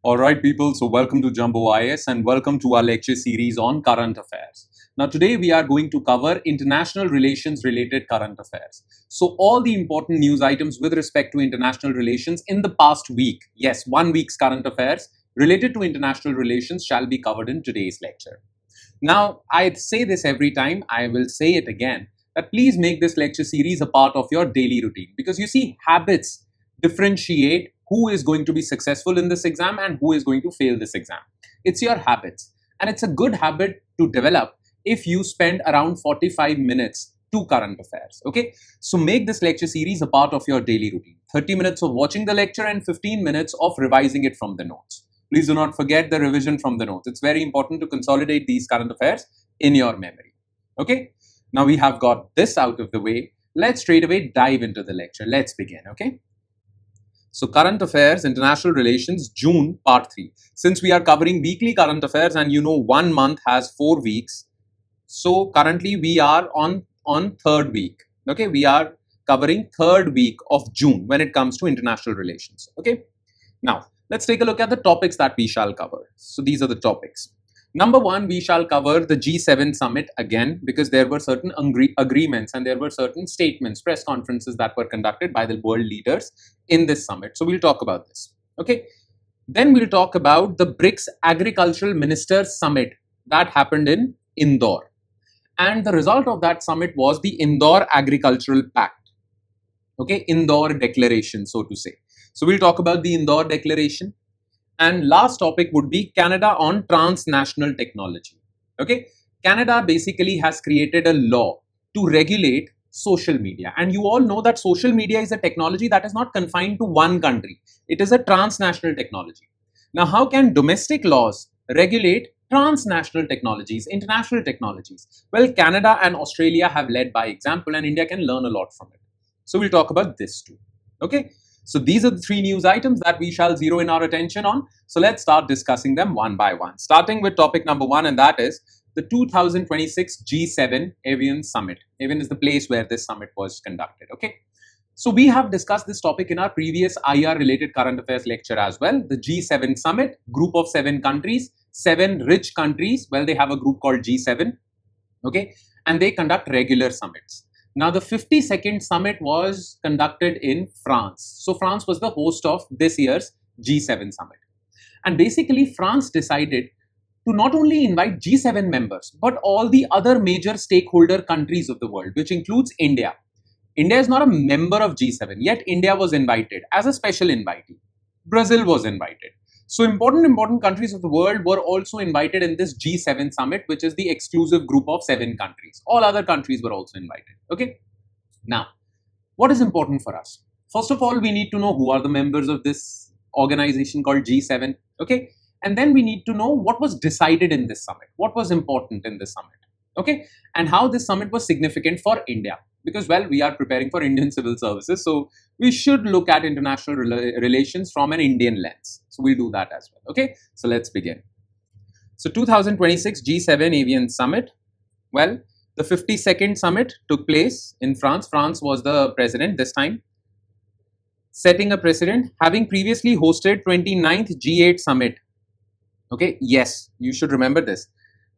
Alright people, so welcome to Jumbo IS and welcome to our lecture series on current affairs. Now today we are going to cover international relations related current affairs. So all the important news items with respect to international relations in the past week, yes, 1 week's current affairs related to international relations shall be covered in today's lecture. Now I say this every time, I will say it again, that please make this lecture series a part of your daily routine because you see habits differentiate who is going to be successful in this exam and who is going to fail this exam. It's your habits, and it's a good habit to develop if you spend around 45 minutes to current affairs. Okay, so make this lecture series a part of your daily routine. 30 minutes of watching the lecture and 15 minutes of revising it from the notes. Please do not forget the revision from the notes. It's very important to consolidate these current affairs in your memory. Okay, now we have got this out of the way. Let's straight away dive into the lecture. Let's begin. Okay. So current affairs, international relations, June, part 3. Since we are covering weekly current affairs and you know 1 month has 4 weeks. So currently we are on third week. Okay, we are covering third week of June when it comes to international relations. Okay, now let's take a look at the topics that we shall cover. So these are the topics. Number 1, we shall cover the G7 summit again because there were certain agreements and there were certain statements, press conferences that were conducted by the world leaders in this summit. So we'll talk about this. Okay. Then we'll talk about the BRICS Agricultural Ministers Summit that happened in Indore. And the result of that summit was the Indore Agricultural Pact. Okay, Indore Declaration, so to say. So we'll talk about the Indore Declaration. And last topic would be Canada on transnational technology. Okay, Canada basically has created a law to regulate social media. And you all know that social media is a technology that is not confined to one country. It is a transnational technology. Now, how can domestic laws regulate transnational technologies, international technologies? Well, Canada and Australia have led by example and India can learn a lot from it. So we'll talk about this too. Okay. So these are the 3 news items that we shall zero in our attention on. So let's start discussing them one by one, starting with topic number 1, and that is the 2026 G7 Évian Summit. Évian is the place where this summit was conducted. Okay. So we have discussed this topic in our previous IR related current affairs lecture as well. The G7 Summit, group of 7 countries, 7 rich countries. Well, they have a group called G7. Okay. And they conduct regular summits. Now, the 52nd summit was conducted in France. So France was the host of this year's G7 summit. And basically, France decided to not only invite G7 members, but all the other major stakeholder countries of the world, which includes India. India is not a member of G7, yet India was invited as a special invitee. Brazil was invited. So important countries of the world were also invited in this G7 summit, which is the exclusive group of 7 countries. All other countries were also invited. Okay. Now, what is important for us? First of all, we need to know who are the members of this organization called G7. Okay. And then we need to know what was decided in this summit, what was important in this summit. Okay. And how this summit was significant for India. Because, well, we are preparing for Indian civil services. So we should look at international relations from an Indian lens. So we'll do that as well. Okay. So let's begin. So 2026 G7 Évian Summit. Well, the 52nd summit took place in France. France was the president this time, setting a precedent, having previously hosted 29th G8 summit. Okay. Yes, you should remember this.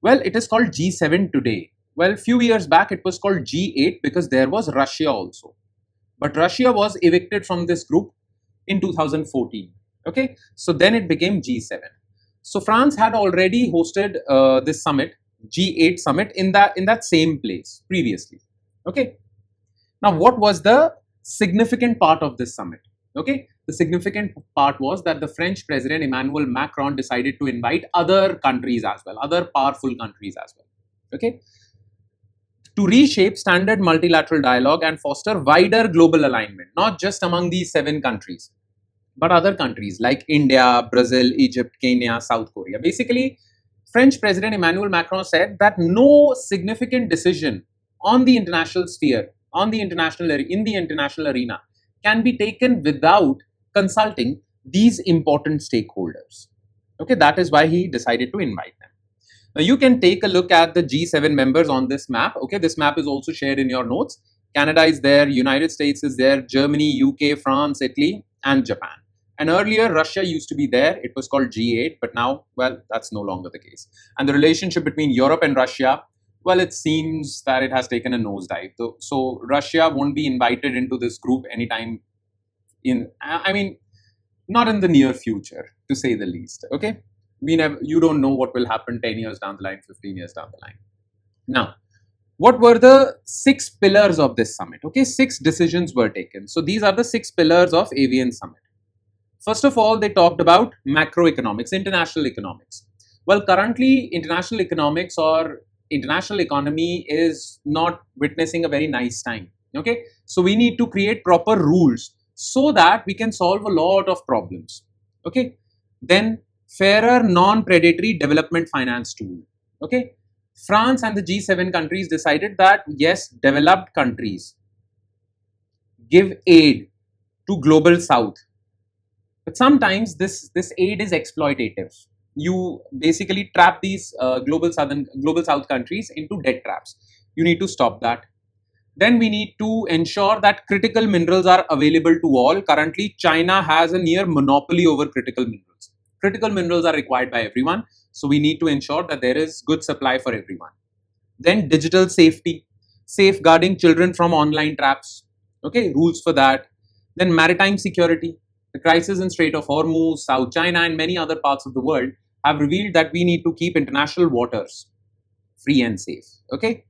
Well, it is called G7 today. Well, few years back, it was called G8 because there was Russia also. But Russia was evicted from this group in 2014. Okay, so then it became G7. So France had already hosted this summit, G8 summit, in that same place previously. Okay, now what was the significant part of this summit? Okay, the significant part was that the French President Emmanuel Macron decided to invite other countries as well, other powerful countries as well. Okay, to reshape standard multilateral dialogue and foster wider global alignment, not just among these 7 countries, but other countries like India, Brazil, Egypt, Kenya, South Korea. Basically, French President Emmanuel Macron said that no significant decision on the international sphere, in the international arena, can be taken without consulting these important stakeholders. Okay, that is why he decided to invite them. Now you can take a look at the G7 members on this map. Okay, this map is also shared in your notes. Canada is there, United States is there, Germany, UK, France, Italy, and Japan. And earlier, Russia used to be there. It was called G8, but now, well, that's no longer the case. And the relationship between Europe and Russia, well, it seems that it has taken a nosedive. So Russia won't be invited into this group anytime not in the near future, to say the least. Okay, you don't know what will happen 10 years down the line, 15 years down the line. Now, what were the 6 pillars of this summit? Okay, 6 decisions were taken. So these are the 6 pillars of Évian summit. First of all, they talked about macroeconomics, international economics. Well, currently, international economics or international economy is not witnessing a very nice time. Okay, so we need to create proper rules so that we can solve a lot of problems. Okay, then fairer non-predatory development finance tool. Okay, France and the G7 countries decided that yes, developed countries give aid to global south, but sometimes this aid is exploitative. You basically trap these global south countries into debt traps. You need to stop that. Then we need to ensure that critical minerals are available to all. Currently, China has a near monopoly over critical minerals. Critical minerals are required by everyone. So we need to ensure that there is good supply for everyone. Then digital safety, safeguarding children from online traps. Okay, rules for that. Then maritime security. The crisis in Strait of Hormuz, South China, and many other parts of the world have revealed that we need to keep international waters free and safe. Okay.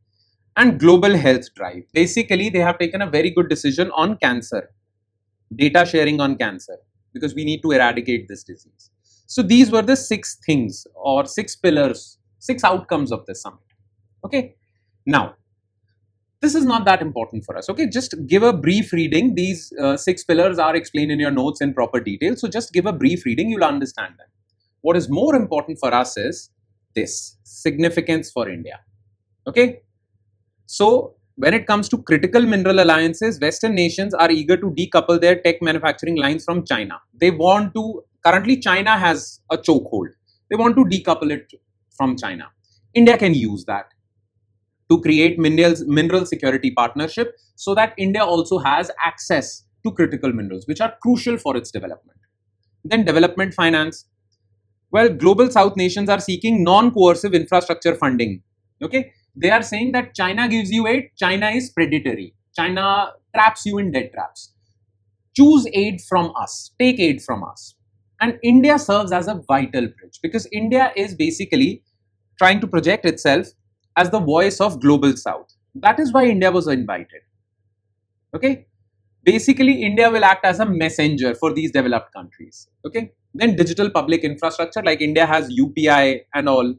And global health drive. Basically, they have taken a very good decision on cancer, data sharing on cancer, because we need to eradicate this disease. So these were the 6 things or 6 pillars, 6 outcomes of this summit. Okay. Now, this is not that important for us. Okay. Just give a brief reading. These 6 pillars are explained in your notes in proper detail. So just give a brief reading. You'll understand them. What is more important for us is this significance for India. Okay. So when it comes to critical mineral alliances, Western nations are eager to decouple their tech manufacturing lines from China. Currently China has a chokehold. They want to decouple it from China. India can use that to create mineral security partnership so that India also has access to critical minerals, which are crucial for its development. Then development finance. Well, global South nations are seeking non-coercive infrastructure funding. Okay. They are saying that China gives you aid, China is predatory. China traps you in debt traps. Choose aid from us, take aid from us. And India serves as a vital bridge because India is basically trying to project itself as the voice of global South. That is why India was invited. Okay. Basically, India will act as a messenger for these developed countries. Okay. Then digital public infrastructure, like India has UPI and all.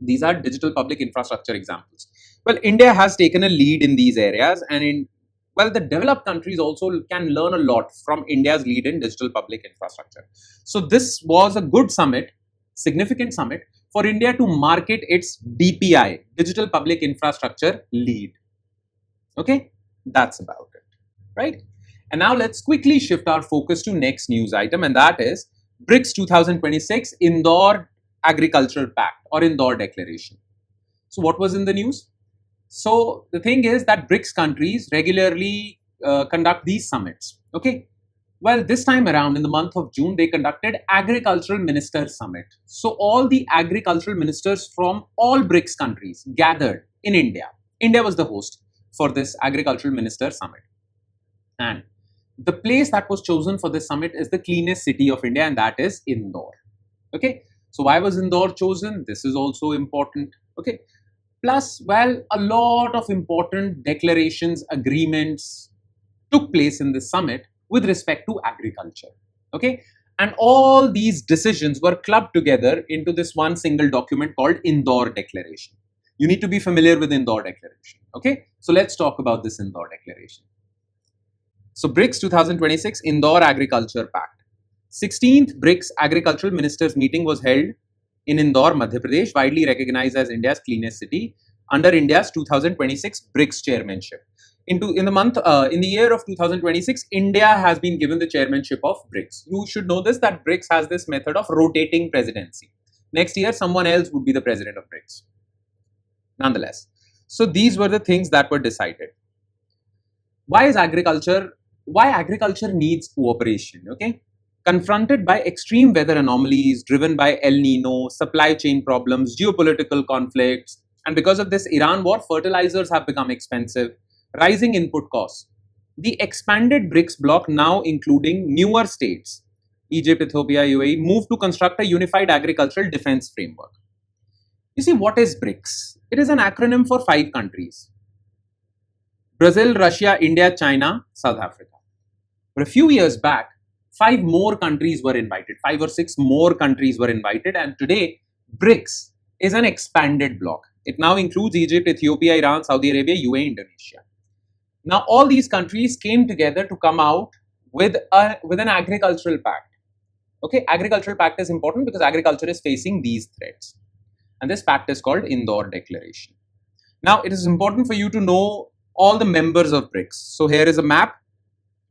These are digital public infrastructure examples. Well, India has taken a lead in these areas, and the developed countries also can learn a lot from India's lead in digital public infrastructure. So this was a good summit, significant summit for India to market its DPI, digital public infrastructure lead. Okay, that's about it, right? And now let's quickly shift our focus to next news item, and that is BRICS 2026 Indore Agricultural Pact or Indore Declaration. So what was in the news? So the thing is that BRICS countries regularly conduct these summits. Okay. Well, this time around in the month of June, they conducted Agricultural Ministers Summit. So all the agricultural ministers from all BRICS countries gathered in India. India was the host for this Agricultural Ministers Summit. And the place that was chosen for this summit is the cleanest city of India, and that is Indore. Okay. So why was Indore chosen? This is also important. Okay. Plus, well, a lot of important declarations, agreements took place in this summit with respect to agriculture. Okay. And all these decisions were clubbed together into this one single document called Indore Declaration. You need to be familiar with Indore Declaration. Okay. So let's talk about this Indore Declaration. So BRICS 2026 Indore Agriculture Pact. 16th BRICS Agricultural Ministers meeting was held in Indore, Madhya Pradesh, widely recognized as India's cleanest city under India's 2026 BRICS chairmanship. In the year of 2026, India has been given the chairmanship of BRICS. You should know this, that BRICS has this method of rotating presidency. Next year, someone else would be the president of BRICS. Nonetheless, so these were the things that were decided. Why agriculture needs cooperation? Okay. confronted by extreme weather anomalies driven by El Nino, supply chain problems, geopolitical conflicts, and because of this Iran war, fertilizers have become expensive, rising input costs. The expanded BRICS bloc, now including newer states, Egypt, Ethiopia, UAE, moved to construct a unified agricultural defense framework. You see, what is BRICS? It is an acronym for 5 countries: Brazil, Russia, India, China, South Africa. But a few years back, 5 more countries were invited, 5 or 6 more countries were invited, and today BRICS is an expanded bloc. It now includes Egypt, Ethiopia, Iran, Saudi Arabia, UAE, Indonesia. Now, all these countries came together to come out with an agricultural pact. Okay, agricultural pact is important because agriculture is facing these threats. And this pact is called Indore Declaration. Now, it is important for you to know all the members of BRICS. So here is a map.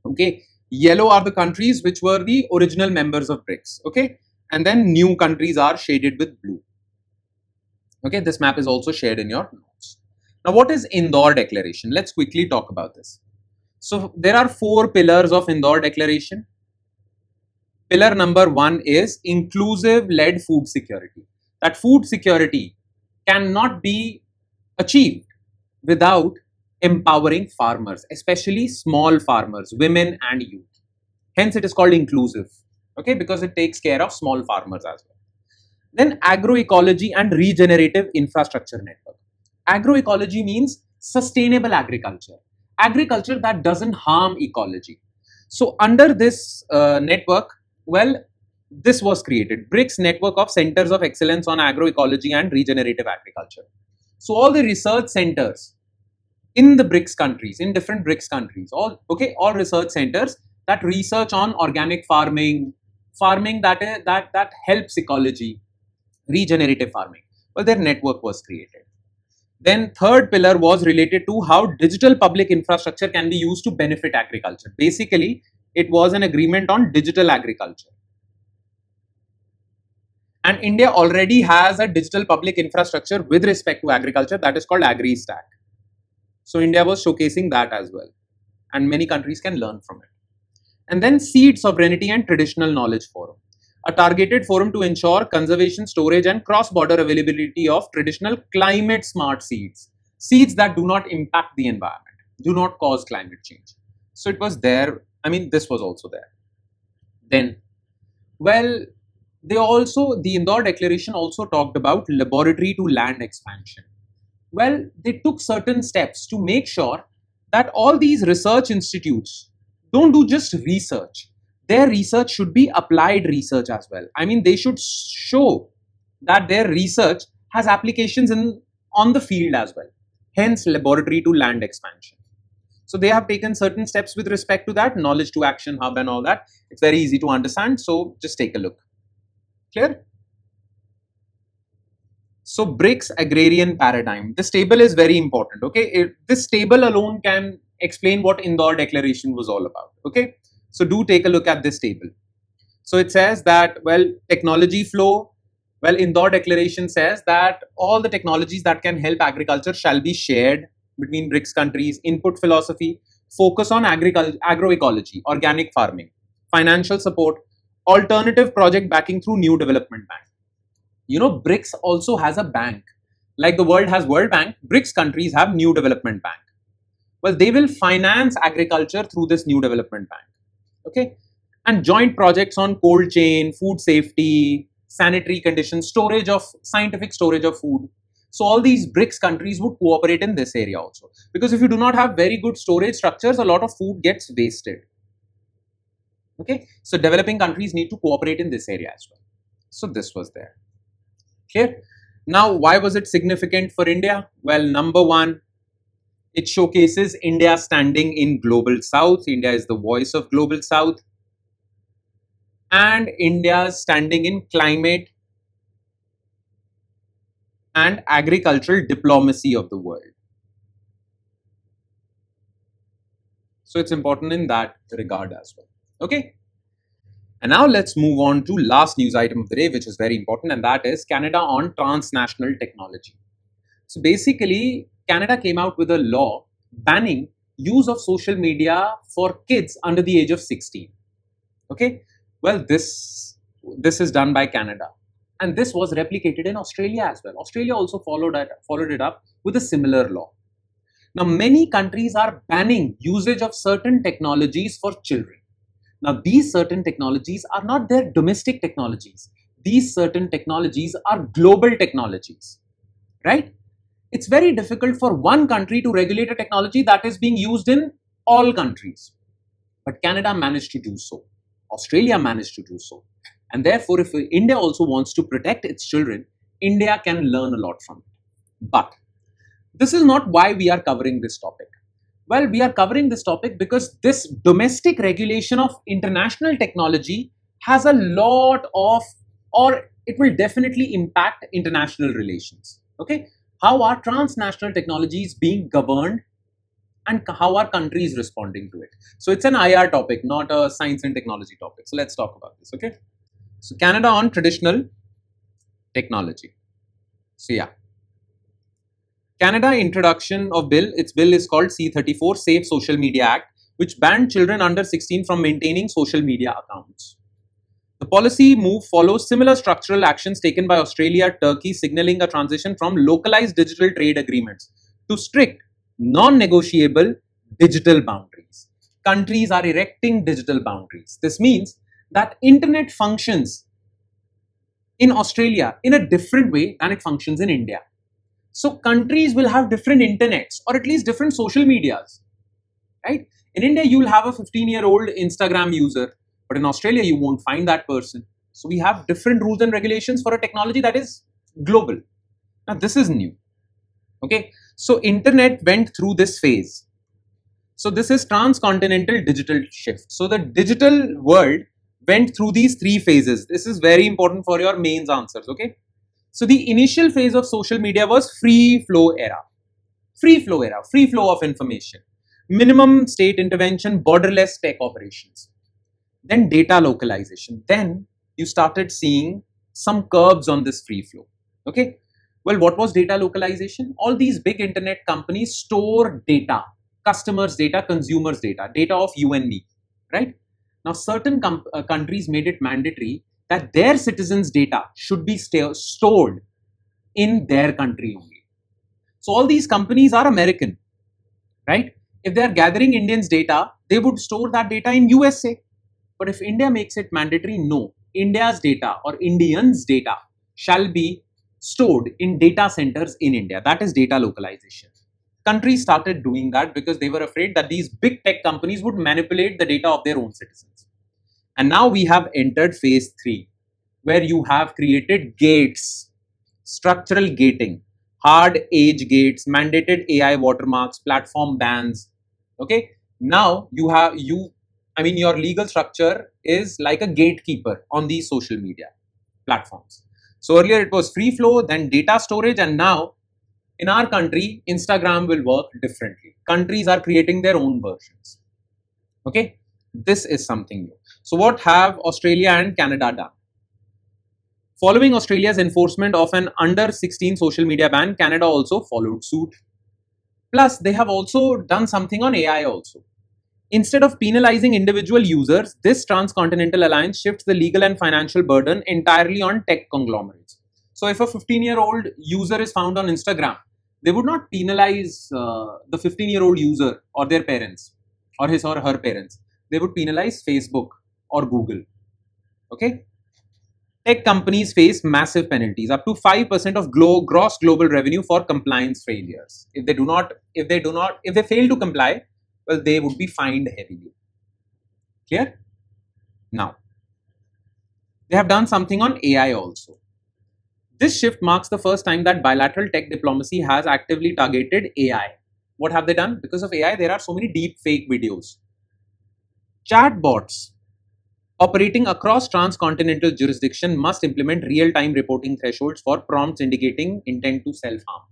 Okay, yellow are the countries which were the original members of BRICS. Okay, and then new countries are shaded with blue. Okay, this map is also shared in your notes. Now, what is Indore Declaration? Let's quickly talk about this. So there are 4 pillars of Indore Declaration. Pillar number 1 is inclusive-led food security. That food security cannot be achieved without empowering farmers, especially small farmers, women and youth. Hence, it is called inclusive, okay, because it takes care of small farmers as well. Then agroecology and regenerative infrastructure network. Agroecology means sustainable agriculture, agriculture that doesn't harm ecology. So under this network, well, this was created, BRICS network of centers of excellence on agroecology and regenerative agriculture. So all the research centers in the BRICS countries, in different BRICS countries, all research centers that research on organic farming that helps ecology, regenerative farming. Well, their network was created. Then third pillar was related to how digital public infrastructure can be used to benefit agriculture. Basically, it was an agreement on digital agriculture. And India already has a digital public infrastructure with respect to agriculture that is called AgriStack. So India was showcasing that as well. And many countries can learn from it. And then Seed Sovereignty and Traditional Knowledge Forum, a targeted forum to ensure conservation, storage and cross-border availability of traditional climate-smart seeds. Seeds that do not impact the environment, do not cause climate change. So it was there. I mean, this was also there. Then, well, the Indore Declaration also talked about laboratory to land expansion. Well, they took certain steps to make sure that all these research institutes don't do just research. Their research should be applied research as well. I mean, they should show that their research has applications on the field as well. Hence, laboratory to land expansion. So they have taken certain steps with respect to that, knowledge to action hub and all that. It's very easy to understand. So just take a look. Clear? So BRICS agrarian paradigm. This table is very important. Okay, this table alone can explain what Indore Declaration was all about. Okay, so do take a look at this table. So it says that, well, technology flow. Well, Indore Declaration says that all the technologies that can help agriculture shall be shared between BRICS countries. Input philosophy, focus on agroecology, organic farming, financial support, alternative project backing through new development bank. You know, BRICS also has a bank. Like the world has World Bank, BRICS countries have New Development Bank. Well, they will finance agriculture through this New Development Bank. Okay, and joint projects on cold chain, food safety, sanitary conditions, scientific storage of food. So all these BRICS countries would cooperate in this area also. Because if you do not have very good storage structures, a lot of food gets wasted. Okay, so developing countries need to cooperate in this area as well. So this was there. Clear? Now, why was it significant for India? Well, number one, it showcases India standing in Global South. India is the voice of Global South. And India's standing in climate and agricultural diplomacy of the world. So it's important in that regard as well. Okay. And now let's move on to last news item of the day, which is very important, and that is Canada on transnational technology. So basically, Canada came out with a law banning use of social media for kids under the age of 16. Okay. Well, this is done by Canada, and this was replicated in Australia as well. Australia also followed it up with a similar law. Now, many countries are banning usage of certain technologies for children. Now, these certain technologies are not their domestic technologies. These certain technologies are global technologies, right? It's very difficult for one country to regulate a technology that is being used in all countries. But Canada managed to do so. Australia managed to do so. And therefore, if India also wants to protect its children, India can learn a lot from it. But this is not why we are covering this topic. Well, we are covering this topic because this domestic regulation of international technology has a lot of, or it will definitely impact international relations. Okay, how are transnational technologies being governed and how are countries responding to it? So it's an IR topic, not a science and technology topic. So let's talk about this. Okay, so Canada on traditional technology. So yeah, Canada introduction of bill, its bill is called C-34 Safe Social Media Act, which banned children under 16 from maintaining social media accounts. The policy move follows similar structural actions taken by Australia, Turkey, signaling a transition from localized digital trade agreements to strict, non-negotiable digital boundaries. Countries are erecting digital boundaries. This means that internet functions in Australia in a different way than it functions in India. So countries will have different internets or at least different social medias, right? In India, you will have a 15-year-old Instagram user, but in Australia, you won't find that person. So we have different rules and regulations for a technology that is global. Now, this is new. Okay, so internet went through this phase. So this is transcontinental digital shift. So the digital world went through these three phases. This is very important for your mains answers. Okay. So the initial phase of social media was free flow era, free flow of information, minimum state intervention, borderless tech operations, then data localization. Then you started seeing some curbs on this free flow. Okay. Well, what was data localization? All these big internet companies store data, customers' data, consumers' data, data of you and me, right? Now, certain countries made it mandatory that their citizens' data should be stored in their country only. So all these companies are American, right? If they are gathering Indians' data, they would store that data in USA. But if India makes it mandatory, no. India's data or Indians' data shall be stored in data centers in India. That is data localization. Countries started doing that because they were afraid that these big tech companies would manipulate the data of their own citizens. And now we have entered phase 3, where you have created gates, structural gating, hard age gates, mandated AI watermarks, platform bans. Okay. Now your legal structure is like a gatekeeper on these social media platforms. So earlier it was free flow, then data storage, and now in our country, Instagram will work differently. Countries are creating their own versions. Okay. This is something new. So what have Australia and Canada done? Following Australia's enforcement of an under 16 social media ban, Canada also followed suit. Plus, they have also done something on AI also. Instead of penalizing individual users, this transcontinental alliance shifts the legal and financial burden entirely on tech conglomerates. So if a 15-year-old user is found on Instagram, they would not penalize the 15-year-old user or their parents or his or her parents. They would penalize Facebook or Google. Okay. Tech companies face massive penalties, up to 5% of gross global revenue for compliance failures. If they fail to comply, well, they would be fined heavily. Clear? Now, they have done something on AI also. This shift marks the first time that bilateral tech diplomacy has actively targeted AI. What have they done? Because of AI, there are so many deep fake videos. Chatbots operating across transcontinental jurisdiction must implement real-time reporting thresholds for prompts indicating intent to self-harm.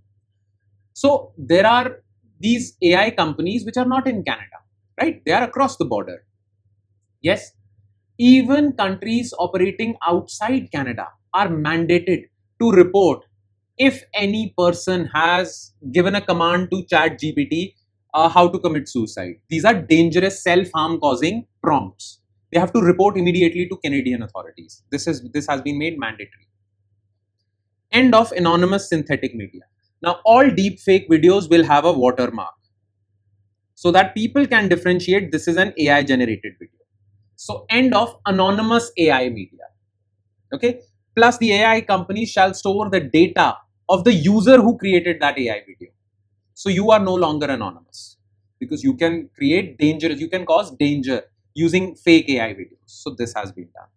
So there are these AI companies which are not in Canada, right? They are across the border. Yes, even countries operating outside Canada are mandated to report if any person has given a command to ChatGPT how to commit suicide. These are dangerous self-harm causing prompts. they have to report immediately to Canadian authorities. This has been made mandatory. End of anonymous synthetic media. Now all deepfake videos will have a watermark so that people can differentiate this is an AI generated video. So end of anonymous AI media. Okay. Plus the AI company shall store the data of the user who created that AI video. So you are no longer anonymous because you can create danger, you can cause danger using fake AI videos. So this has been done.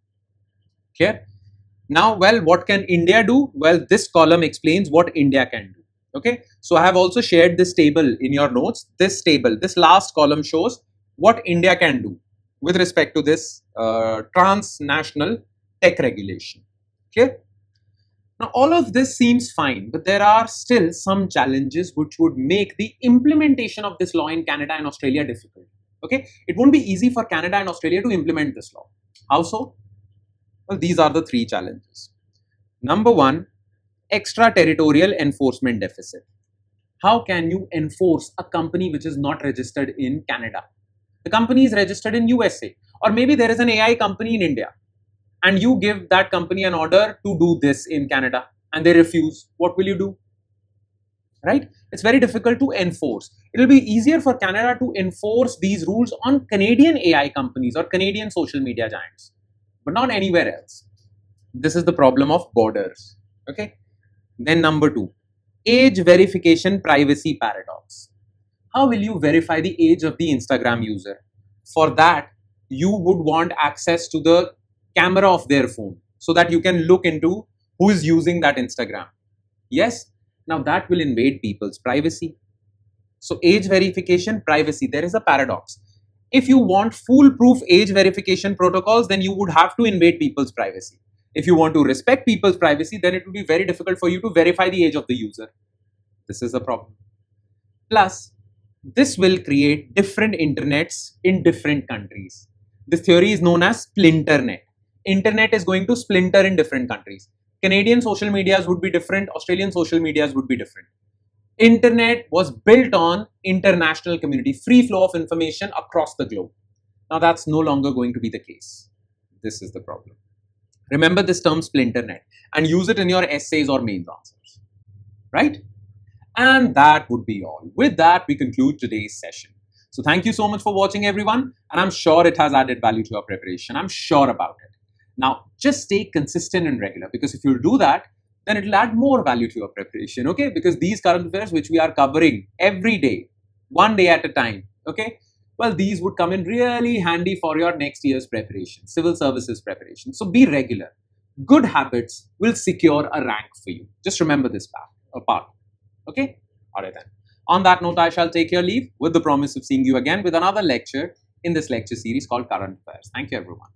Clear? Now, well, what can India do? Well, this column explains what India can do. Okay. So I have also shared this table in your notes. This table, this last column shows what India can do with respect to this transnational tech regulation. Clear? Now, all of this seems fine, but there are still some challenges which would make the implementation of this law in Canada and Australia difficult. Okay, it won't be easy for Canada and Australia to implement this law. How so? Well, these are the three challenges. Number one, extraterritorial enforcement deficit. How can you enforce a company which is not registered in Canada? The company is registered in USA, or maybe there is an AI company in India, and you give that company an order to do this in Canada and they refuse. What will you do? Right? It's very difficult to enforce. It will be easier for Canada to enforce these rules on Canadian AI companies or Canadian social media giants, but not anywhere else. This is the problem of borders. Okay. Then number two, age verification privacy paradox. How will you verify the age of the Instagram user? For that, you would want access to the camera of their phone so that you can look into who is using that Instagram. Yes. Now that will invade people's privacy. So age verification, privacy, there is a paradox. If you want foolproof age verification protocols, then you would have to invade people's privacy. If you want to respect people's privacy, then it will be very difficult for you to verify the age of the user. This is a problem. Plus, this will create different internets in different countries. This theory is known as splinternet. Internet is going to splinter in different countries. Canadian social medias would be different, Australian social medias would be different. Internet was built on international community, free flow of information across the globe. Now that's no longer going to be the case. This is the problem. Remember this term splinternet and use it in your essays or mains answers, right? And that would be all. With that, we conclude today's session. So thank you so much for watching, everyone. And I'm sure it has added value to your preparation. I'm sure about it. Now, just stay consistent and regular, because if you do that, then it will add more value to your preparation, okay? Because these current affairs, which we are covering every day, one day at a time, okay? Well, these would come in really handy for your next year's preparation, civil services preparation. So be regular. Good habits will secure a rank for you. Just remember this part, okay? All right then. On that note, I shall take your leave with the promise of seeing you again with another lecture in this lecture series called Current Affairs. Thank you, everyone.